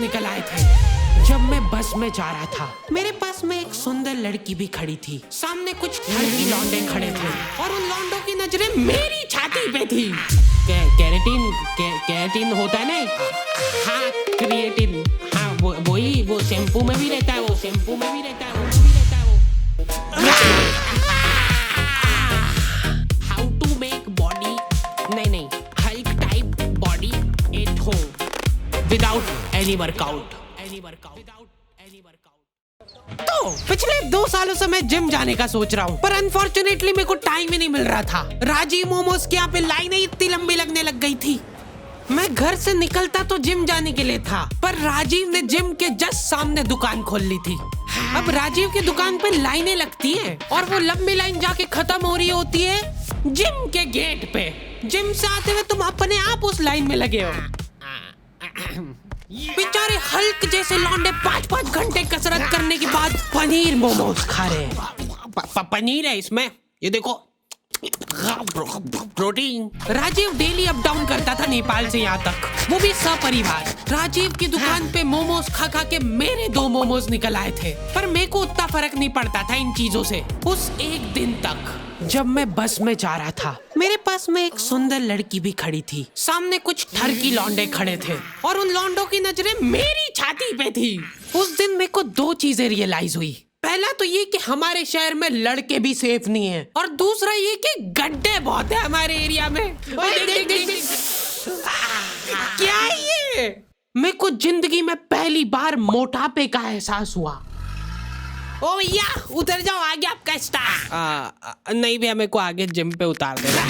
निकल आए थे। जब मैं बस में जा रहा था, मेरे पास में एक सुंदर लड़की भी खड़ी थी। सामने कुछ लड़की लौंडे खड़े थे और उन लौंडों की नजरें मेरी छाती पे थी। कैरेटीन होता है ना? हाँ, क्रिएटिन। हाँ, वही वो शैम्पू में भी रहता है, वो शैम्पू में भी रहता है, वो भी रहता है वो। हाउ टू मेक बॉडी, नहीं, Hulk type body at home without any workout. तो पिछले 2 सालों से मैं जिम जाने का सोच रहा हूँ, पर अनफॉर्चुनेटली मेरे को टाइम ही नहीं मिल रहा था। राजीव मोमोज के यहाँ पे लाइनें इतनी लंबी लगने लग गई थी। मैं घर से निकलता तो जिम जाने के लिए था, पर राजीव ने जिम के जस्ट सामने दुकान खोल ली थी। अब राजीव की दुकान पे लाइनें लगती हैं और वो लंबी लाइन जाके खत्म हो रही होती है जिम के गेट पे। जिम से आते हुए तुम अपने आप उस लाइन में लगे हो। बेचारे हल्क जैसे लौंडे 5-5 घंटे कसरत करने के बाद पनीर मोमोज खा रहे हैं। पनीर है इसमें, ये देखो, protein. Rajiv daily up down करता था नेपाल से यहाँ तक, वो भी सपरिवार। राजीव की दुकान पे मोमोज खा खा के मेरे 2 मोमोज निकल आए थे, पर मेरे को उतना फर्क नहीं पड़ता था इन चीजों से। उस एक दिन तक जब मैं बस में जा रहा था, मेरे पास में एक सुंदर लड़की भी खड़ी थी। सामने कुछ ठरकी लौंडे खड़े थे और उन लौंडों की नजरें मेरी छाती पे थी। उस दिन मेरे को 2 चीजें रियलाइज हुई। पहला तो ये कि हमारे शहर में लड़के भी सेफ नहीं है, और दूसरा ये कि गड्ढे बहुत है हमारे एरिया में। देख। क्या है ये? मेरे को जिंदगी में पहली बार मोटापे का एहसास हुआ। ओ भैया उतर जाओ, आगे आपका स्टार। नहीं भैया, मेरे को आगे जिम पे उतार देना।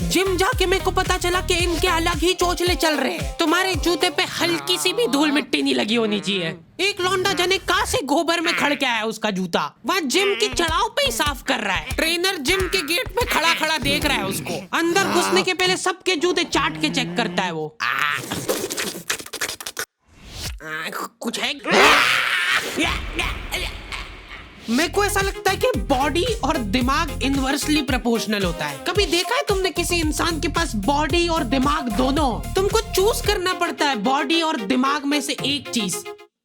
जिम जाके मेरे को पता चला कि इनके अलग ही चोचले चल रहे हैं। तुम्हारे जूते पे हल्की सी भी धूल मिट्टी नहीं लगी होनी चाहिए। एक लौंडा जने कहाँ से गोबर में खड़ के आया उसका जूता, वहाँ जिम की चढ़ाव पे ही साफ कर रहा है। ट्रेनर जिम के गेट पे खड़ा खड़ा देख रहा है उसको। अंदर घुसने के पहले सबके जूते चाट के चेक करता है वो। कुछ है? मेरे को ऐसा लगता है कि बॉडी और दिमाग इनवर्सली प्रोपोर्शनल होता है। कभी देखा है तुमने किसी इंसान के पास बॉडी और दिमाग दोनों? तुमको चूज करना पड़ता है बॉडी और दिमाग में से एक चीज,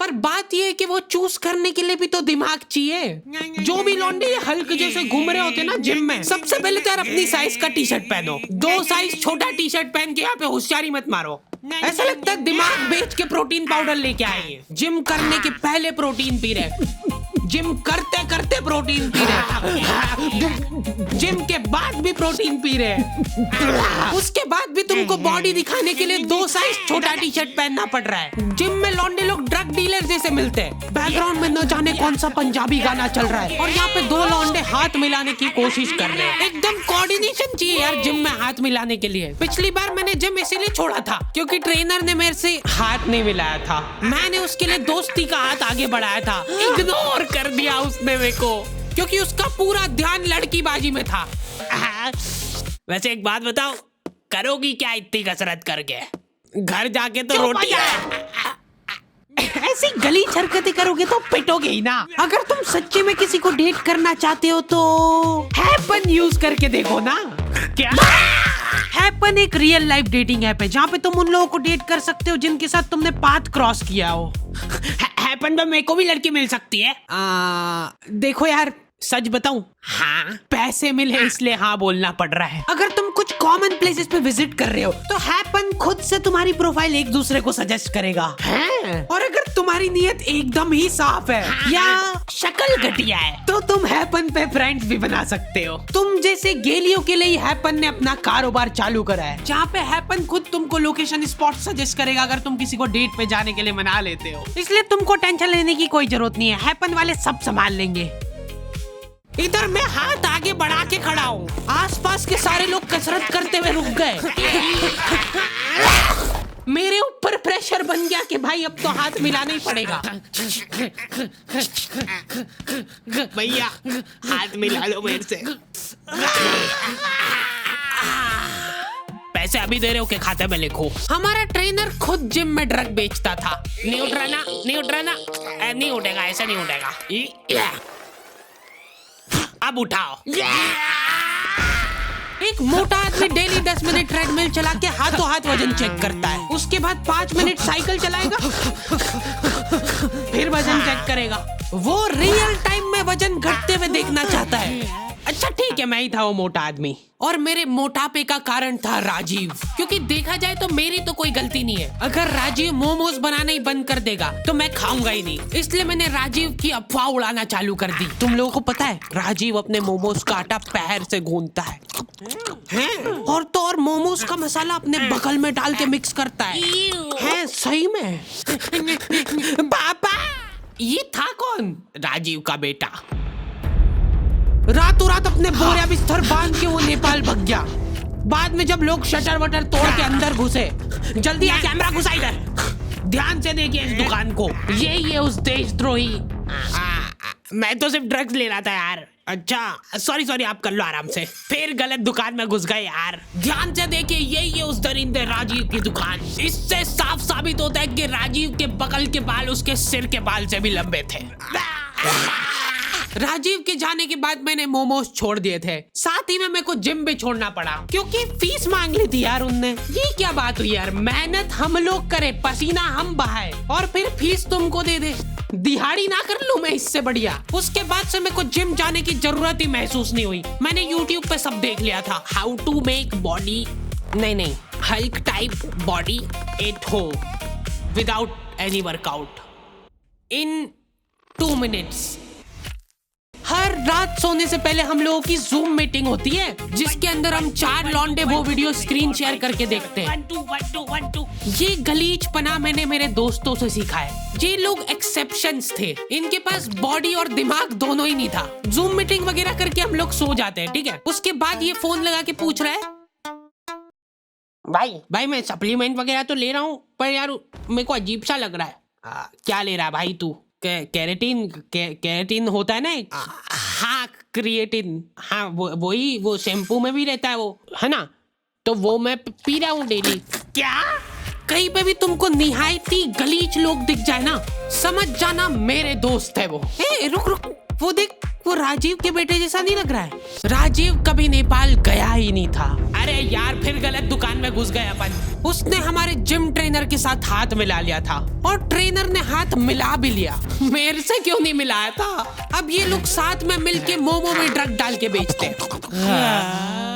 पर बात ये है कि वो चूज करने के लिए भी तो दिमाग चाहिए। जो भी लौंडे हल्क जैसे घूम रहे होते ना जिम में, सबसे पहले तो यार अपनी साइज का टी शर्ट पहनो। 2 साइज छोटा टी शर्ट पहन के यहाँ पे होशियारी मत मारो। ऐसा लगता है दिमाग बेच के प्रोटीन पाउडर लेके आए। जिम करने के पहले प्रोटीन पी रहे, जिम करते करते प्रोटीन पी रहे, जिम के बाद भी प्रोटीन पी रहे, उसके बाद भी तुमको बॉडी दिखाने के लिए 2 साइज छोटा टी शर्ट पहनना पड़ रहा है। जिम में लौंडे लोग ड्रग डीलर जैसे मिलते हैं। बैकग्राउंड में न जाने कौन सा पंजाबी गाना चल रहा है और यहाँ पे 2 लौंडे हाथ मिलाने की कोशिश कर रहे हैं। एकदम कोऑर्डिनेशन चाहिए यार जिम में हाथ मिलाने के लिए। पिछली बार मैंने जिम इसीलिए छोड़ा था क्योंकि ट्रेनर ने मेरे से हाथ नहीं मिलाया था। मैंने उसके लिए दोस्ती का हाथ आगे बढ़ाया था, इग्नोर कर दिया उसने मेरे को, क्योंकि उसका पूरा ध्यान लड़कीबाजी में था। वैसे एक बात बताओ, करोगी क्या इतनी कसरत करके? घर जाके तो रोटी ऐसी गली हरकतें करोगे तो पिटोगे ही ना। अगर तुम सच्चे में किसी को डेट करना चाहते हो तो हैपन यूज करके देखो ना। क्या? हैपन एक रियल लाइफ डेटिंग ऐप है जहाँ पे तुम उन लोगों को डेट कर सकते हो जिनके साथ तुमने पाथ क्रॉस किया हो। हैपन पे मेरे को भी लड़की मिल सकती है? देखो यार, सच बताऊं, हाँ पैसे मिले इसलिए हाँ बोलना पड़ रहा है। अगर तुम कुछ कॉमन प्लेसेस पे विजिट कर रहे हो तो हैपन खुद से तुम्हारी प्रोफाइल एक दूसरे को सजेस्ट करेगा। और अगर तुम्हारी नीयत एकदम ही साफ है या शक्ल घटिया है तो तुम हैपन पे फ्रेंड्स भी बना सकते हो। तुम जैसे गेलियों के लिए हैपन ने अपना कारोबार चालू करा है, जहाँ पे हैपन खुद तुमको लोकेशन स्पॉट सजेस्ट करेगा अगर तुम किसी को डेट पे जाने के लिए मना लेते हो। इसलिए तुमको टेंशन लेने की कोई जरूरत नहीं है, हैपन वाले सब संभाल लेंगे। इधर मैं हाथ आगे बढ़ा के खड़ा हूँ, आसपास के सारे लोग कसरत करते हुए रुक गए। मेरे ऊपर प्रेशर बन गया कि भाई अब तो हाथ मिलाना ही पड़ेगा। भैया हाथ मिला लो मेरे से। पैसे अभी दे रहे हो के खाते में लिखो। हमारा ट्रेनर खुद जिम में ड्रग बेचता था। नहीं उठ रहा ना, नहीं उठ रहा ना, नहीं उठेगा, ऐसा नहीं उठेगा। अब उठाओ। एक मोटा आदमी डेली 10 मिनट ट्रेडमिल चला के हाथों हाथ वजन चेक करता है, उसके बाद 5 मिनट साइकिल चलाएगा, फिर वजन चेक करेगा। वो रियल टाइम में वजन घटते हुए देखना चाहता है। अच्छा ठीक है, मैं ही था वो मोटा आदमी, और मेरे मोटापे का कारण था राजीव। क्योंकि देखा जाए तो मेरी तो कोई गलती नहीं है। अगर राजीव मोमोज बनाना ही बंद कर देगा तो मैं खाऊंगा ही नहीं, इसलिए मैंने राजीव की अफवाह उड़ाना चालू कर दी। तुम लोगों को पता है राजीव अपने मोमोज का आटा पैर से गूंथता है और तो और मोमोज का मसाला अपने बगल में डाल के मिक्स करता है सही में। पापा, ये था कौन? राजीव का बेटा। रातों रात अपने बोरिया बिस्तर बांध के वो नेपाल भाग गया। बाद में जब लोग शटर वटर तोड़ के अंदर घुसे, जल्दी आ कैमरा घुसा इधर, ध्यान से देखिए इस दुकान को, ये उस देशद्रोही। मैं तो सिर्फ ड्रग्स ले रहा था यार। अच्छा सॉरी आप कर लो आराम से। फिर गलत दुकान में घुस गए यार। ध्यान से देखिए, ये उस दरिंदे राजीव की दुकान। इससे साफ साबित होता है कि राजीव के बगल के बाल उसके सिर के बाल से भी लंबे थे। राजीव के जाने के बाद मैंने मोमोज छोड़ दिए थे, साथ ही में मेरे को जिम भी छोड़ना पड़ा क्योंकि फीस मांग ली थी यार उनने। ये क्या बात हुई यार, मेहनत हम लोग करें, पसीना हम बहाए और फिर फीस तुमको दे दे। दिहाड़ी ना कर लूं मैं इससे बढ़िया। उसके बाद से मेरे को जिम जाने की जरूरत ही महसूस नहीं हुई। मैंने YouTube पे सब देख लिया था, हाउ टू मेक बॉडी, नहीं Hulk type body at home without any workout in 2 minutes. हर रात सोने से पहले हम लोगों की जूम मीटिंग होती है, जिसके अंदर हम 4 लौंडे वो वीडियो स्क्रीन शेयर करके देखते हैं। 1 2 ये गलीचपना मैंने मेरे दोस्तों से सीखा है। ये लोग एक्सेप्शंस थे, इनके पास बॉडी और दिमाग दोनों ही नहीं था। जूम मीटिंग वगैरह करके हम लोग सो जाते हैं, ठीक है। उसके बाद ये फोन लगा के पूछ रहा है, भाई मैं सप्लीमेंट वगैरह तो ले रहा हूँ, पर यार मेरे को अजीब सा लग रहा है। क्या ले रहा है भाई तू? कैरेटीन होता है ना। हाँ क्रिएटिन, हाँ वही वो शैम्पू में भी रहता है वो, है ना, तो वो मैं पी रहा हूँ डेली। क्या? कहीं पे भी तुमको निहायती गलीच लोग दिख जाए ना, समझ जाना मेरे दोस्त है वो। रुक, वो देख, वो राजीव के बेटे जैसा नहीं लग रहा है? राजीव कभी नेपाल गया ही नहीं था। अरे यार फिर गलत दुकान में घुस गए अपन। उसने हमारे जिम ट्रेनर के साथ हाथ मिला लिया था और ट्रेनर ने हाथ मिला भी लिया। मेरे से क्यों नहीं मिलाया था? अब ये लोग साथ में मिलके मोमो में ड्रग डाल के बेचते हैं।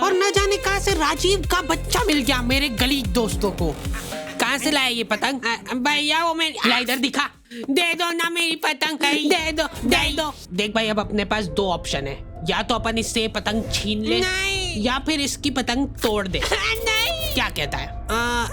और न जाने कहां से राजीव का बच्चा मिल गया मेरे गलीच दोस्तों को। कहां से लाया ये पतंग? भैया वो मैं इधर दिखा, दे दो ना मेरी पतंग, दे दो। देख भाई, अब अपने पास 2 ऑप्शन है, या तो अपन इससे पतंग छीन ले या फिर इसकी पतंग तोड़ दे। नहीं। क्या कहता है?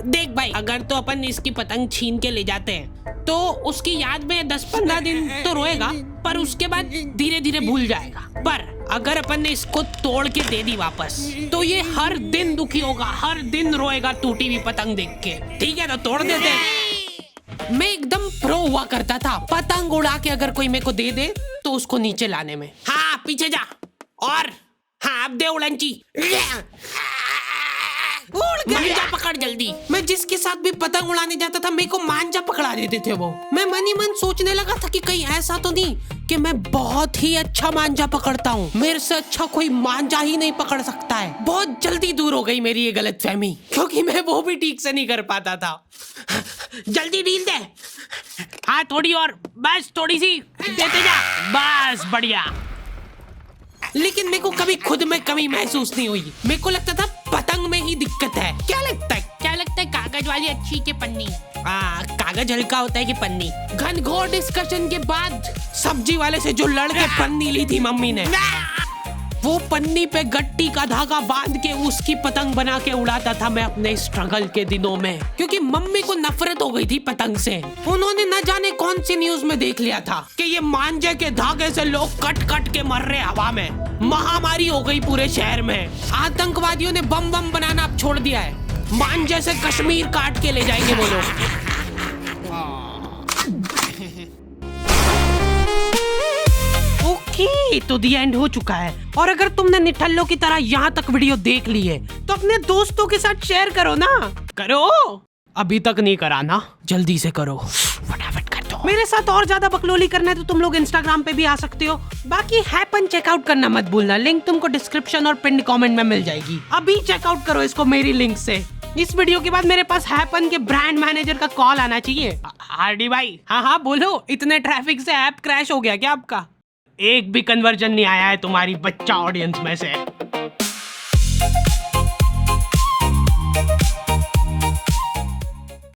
देख भाई, अगर तो अपन इसकी पतंग छीन के ले जाते हैं तो उसकी याद में 10-15 दिन तो रोएगा, पर उसके बाद धीरे धीरे भूल जाएगा। पर अगर अपन ने इसको तोड़ के दे दी वापस, तो ये हर दिन दुखी होगा, हर दिन रोएगा टूटी हुई पतंग देख के। ठीक है, तो तोड़ देते हैं। मैं एकदम प्रो हुआ करता था पतंग उड़ा के, अगर कोई मेरे को दे दे तो उसको नीचे लाने में। हाँ पीछे जा, और हाँ अब दे उड़नची, मांझा पकड़ जल्दी। मैं जिसके साथ भी पतंग उड़ाने जाता था मेरे को मांझा पकड़ा देते थे वो। मैं मन ही मन सोचने लगा था कि कहीं ऐसा तो नहीं कि मैं बहुत ही अच्छा मांझा पकड़ता हूँ, मेरे से अच्छा कोई मांझा ही नहीं पकड़ सकता है। बहुत जल्दी दूर हो गई मेरी ये गलतफहमी, क्योंकि मैं वो भी ठीक से नहीं कर पाता था। जल्दी ढील दे, हाँ थोड़ी और, बस थोड़ी सी देते जा, बस बढ़िया। लेकिन मेरे को कभी खुद में कमी महसूस नहीं हुई। मेरे को लगता था पतंग में ही दिक्कत है। क्या लगता है कागज वाली अच्छी के पन्नी? कागज हल्का होता है कि पन्नी? घनघोर डिस्कशन के बाद सब्जी वाले से जो लड़ के पन्नी ली थी मम्मी ने, वो पन्नी पे गट्टी का धागा बांध के उसकी पतंग बना के उड़ाता था मैं अपने स्ट्रगल के दिनों में, क्योंकि मम्मी को नफरत हो गई थी पतंग से। उन्होंने न जाने कौन सी न्यूज में देख लिया था कि ये मांझे के धागे से लोग कट कट के मर रहे हवा में। महामारी हो गई पूरे शहर में। आतंकवादियों ने बम बनाना अब छोड़ दिया है। मांझे से कश्मीर काट के ले जाएंगे वो लोग। तो दी एंड हो चुका है, और अगर तुमने निठल्लों की तरह यहाँ तक वीडियो देख ली है तो अपने दोस्तों के साथ शेयर करो ना। करो, अभी तक नहीं करा ना, जल्दी से करो, फटाफट कर दो। मेरे साथ और ज्यादा बकलोली करना है तो तुम लोग इंस्टाग्राम पे भी आ सकते हो। बाकी हैपन चेकआउट करना मत भूलना, लिंक तुमको डिस्क्रिप्शन और पिन कमेंट में मिल जाएगी। अभी चेकआउट करो इसको मेरी लिंक से। इस वीडियो के बाद मेरे पास हैपन के ब्रांड मैनेजर का कॉल आना चाहिए। हार्डी भाई, हाँ बोलो, इतने ट्रैफिक से ऐप क्रैश हो गया क्या आपका? एक भी कन्वर्जन नहीं आया है तुम्हारी बच्चा ऑडियंस में से।